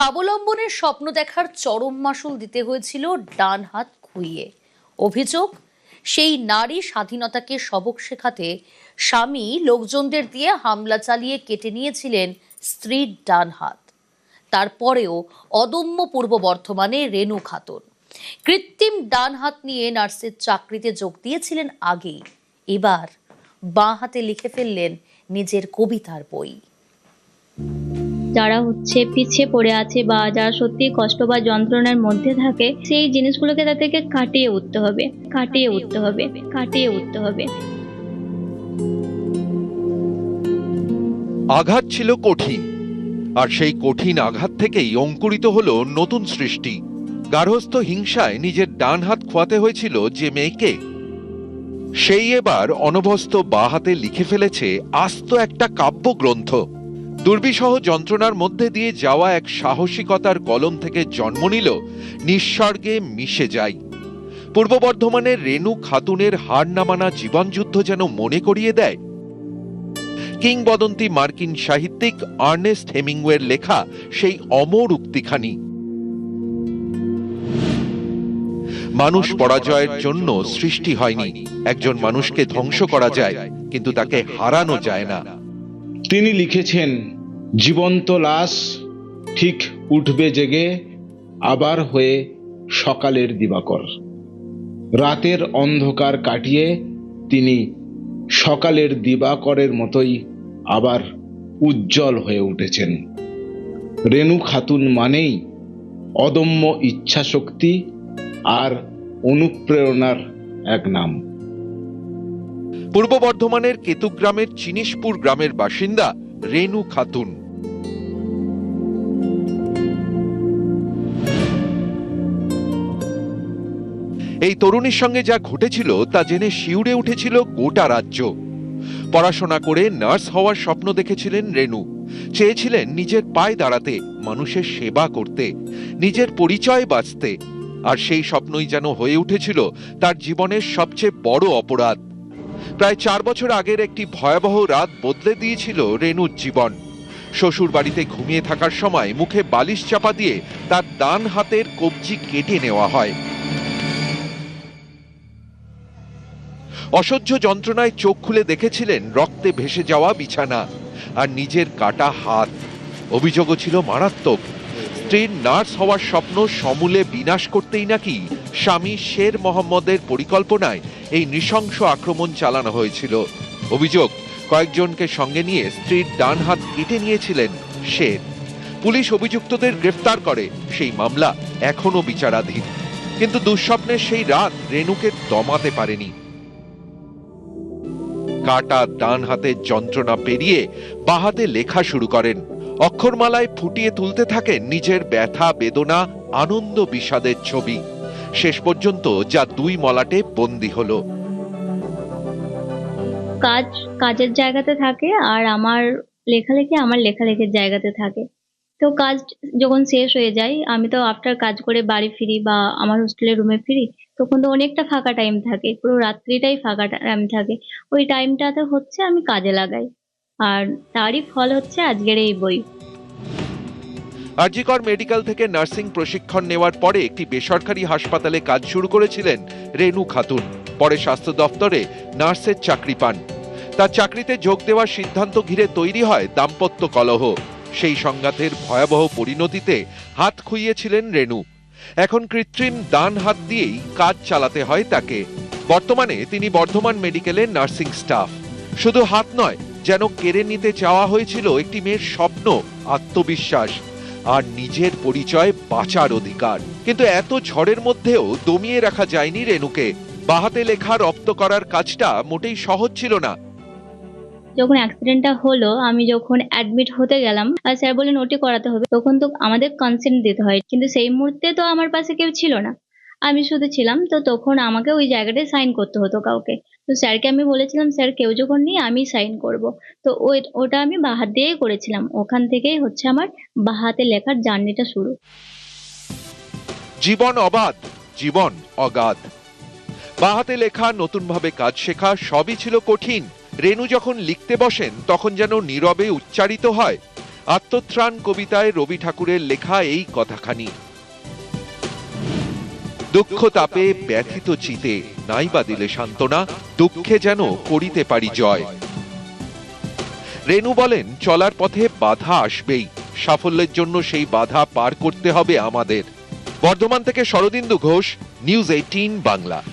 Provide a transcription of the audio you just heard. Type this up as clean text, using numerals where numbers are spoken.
স্বাবলম্বনের স্বপ্ন দেখার চরম মাশুল দিতে হয়েছিল ডান হাত খুইয়ে। অভিযোগ, সেই নারী স্বাধীনতাকে সবক শেখাতে স্বামী লোকজনদের দিয়ে হামলা চালিয়ে কেটে নিয়েছিলেন স্ত্রীর ডান হাত। তারপরেও অদম্য পূর্ব বর্ধমানে রেনু খাতুন কৃত্রিম ডান হাত নিয়ে নার্সের চাকরিতে যোগ দিয়েছিলেন আগেই। এবার বাঁ হাতে লিখে ফেললেন নিজের কবিতার বই। যারা পিছিয়ে পড়ে আছে বা যারা সত্যি কষ্ট বা যন্ত্রণার মধ্যে থাকে, সেই জিনিসগুলোকে তাদেরকে কাটিয়ে উঠতে হবে। আঘাত ছিল কঠিন, আর সেই কঠিন আঘাত থেকেই অঙ্কুরিত হলো নতুন সৃষ্টি। গার্হস্থ্য হিংসায় নিজের ডান হাত খোয়াতে হয়েছিল যে মেয়েকে, সেই এবার অনভ্যস্ত বাঁ হাতে লিখে ফেলেছে আস্ত একটা কাব্যগ্রন্থ। দুর্বিষহ যন্ত্রণার মধ্যে দিয়ে যাওয়া এক সাহসিকতার কলম থেকে জন্ম নিল নিঃস্বর্গে মিশে যাই। পূর্ব বর্ধমানের রেনু খাতুনের হার না মানা জীবনযুদ্ধ যেন মনে করিয়ে দেয় কিংবদন্তি মার্কিন সাহিত্যিক আর্নেস্ট হেমিংওয়ের লেখা সেই অমর উক্তিখানি। মানুষ পরাজয়ের জন্য সৃষ্টি হয়নি, একজন মানুষকে ধ্বংস করা যায় কিন্তু তাকে হারানো যায় না। তিনি লিখেছেন, জীবন্ত লাশ ঠিক উঠবে জেগে আবার হয়ে সকালের দিবাকর। রাতের অন্ধকার কাটিয়ে তিনি সকালের দিবাকরের মতোই আবার উজ্জ্বল হয়ে উঠেছেন। রেনু খাতুন মানেই অদম্য ইচ্ছাশক্তি আর অনুপ্রেরণার এক নাম। পূর্ব বর্ধমানের কেতুগ্রামের চিনিশপুর গ্রামের বাসিন্দা রেনু খাতুন। এই তরুণীর সঙ্গে যা ঘটেছিল তা জেনে শিউরে উঠেছিল গোটা রাজ্য। পড়াশোনা করে নার্স হওয়ার স্বপ্ন দেখেছিলেন রেনু। চেয়েছিলেন নিজের পায়ে দাঁড়াতে, মানুষের সেবা করতে, নিজের পরিচয় বাঁচতে। আর সেই স্বপ্নই যেন হয়ে উঠেছিল তার জীবনের সবচেয়ে বড় অপরাধ। প্রায় 4 বছর আগের একটি ভয়াবহ রাত বদলে দিয়েছিল রেনুর জীবন। শ্বশুর বাড়িতে ঘুমিয়ে থাকার সময় মুখে বালিশ চাপা দিয়ে তার ডান হাতের কবজি কেটে নেওয়া হয়। অসহ্য যন্ত্রণায় চোখ খুলে দেখেছিলেন রক্তে ভেসে যাওয়া বিছানা আর নিজের কাটা হাত। অভিযোগও ছিল মারাত্মক। স্ত্রীর নার্স হওয়ার স্বপ্ন সমূলে বিনাশ করতেই নাকি স্বামী শের মোহাম্মদের পরিকল্পনায় এই নৃশংস আক্রমণ চালানো হয়েছিল। অভিযোগ, কয়েকজনকে সঙ্গে নিয়ে স্ত্রীর ডান হাত কেটে নিয়েছিলেন শের। পুলিশ অভিযুক্তদের গ্রেফতার করে, সেই মামলা এখনো বিচারাধীন। কিন্তু দুঃস্বপ্নের সেই রাত রেনুকে দমাতে পারেনি। কাটা ডান হাতের যন্ত্রণা পেরিয়ে বাঁ হাতে লেখা শুরু করেন। অক্ষরমালায় ফুটিয়ে তুলতে থাকেন নিজের ব্যথা বেদনা, আনন্দ বিষাদের ছবি। শেষ পর্যন্ত যা 2 মলাটে বন্দী হলো। কাজের জায়গাতে থাকে আর আমার লেখালেখির জায়গাতে থাকে। তো কাজ যখন শেষ হয়ে যায়, আমি তো আফটার কাজ করে বাড়ি ফিরি বা আমার হোস্টেলের রুমে ফিরি, তখন তো অনেকটা ফাঁকা টাইম থাকে, পুরো রাত্রিটাই ফাঁকা টাইম থাকে। ওই টাইমটাতে আমি কাজে লাগাই, আর তারই ফল আজকের এই বই। আরজিকর মেডিকেল থেকে নার্সিং প্রশিক্ষণ নেওয়ার পরে একটি বেসরকারি হাসপাতালে কাজ শুরু করেছিলেন রেনু খাতুন। পরে স্বাস্থ্য দপ্তরে নার্সের চাকরি পান। তার চাকরিতে যোগ দেওয়ার সিদ্ধান্ত ঘিরে তৈরি হয় দাম্পত্য কলহ। সেই সংঘাতের ভয়াবহ পরিণতিতে হাত খুইয়েছিলেন রেনু। এখন কৃত্রিম ডান হাত দিয়েই কাজ চালাতে হয় তাকে। বর্তমানে তিনি বর্ধমান মেডিকেলের নার্সিং স্টাফ। শুধু হাত নয়, যেন কেড়ে নিতে চাওয়া হয়েছিল একটি মেয়ের স্বপ্ন, আত্মবিশ্বাস আর নিজের পরিচয় বাঁচার অধিকার। কিন্তু এত ঝড়ের মধ্যেও দমিয়ে রাখা যায়নি রেনুকে। বাহাতে লেখা রপ্ত করার কাজটা মোটেই সহজ ছিল না। যখন অ্যাক্সিডেন্টটা হলো, আমি যখন অ্যাডমিট হতে গেলাম আর স্যার বললেন ওটি করাতে হবে, তখন তো আমাদের কনসেন্ট দিতে হয়, কিন্তু সেই মুহূর্তে তো আমার পাশে কেউ ছিল না, আমি শুধু ছিলাম। তো তখন আমাকে ওই জায়গাটায় সাইন করতে হতো কাউকে। তো স্যারকে আমি বলেছিলাম, স্যার কেউ যখন নেই আমি সাইন করব। তো ওটা আমি বাঁ হাত দিয়েই করেছিলাম। ওখান থেকেই আমার বাঁ হাতে লেখার জার্নিটা শুরু। জীবন অবাধ, জীবন অগাধ। বাঁ হাতে লেখা, নতুন ভাবে কাজ শেখা সবই ছিল কঠিন। রেনু যখন লিখতে বসেন তখন যেন নীরবে উচ্চারিত হয় আত্মত্রাণ কবিতায় রবি ঠাকুরের লেখা এই কথাখানি। দুঃখ তাপে ব্যথিত চিতে নাইবা দিলে সান্ত্বনা, দুঃখে যেন করিতে পারি জয়। রেনু বলেন, চলার পথে বাধা আসবেই, সাফল্যের জন্য সেই বাধা পার করতে হবে আমাদের। বর্ধমান থেকে শরদিন্দু ঘোষ, নিউজ 18 বাংলা।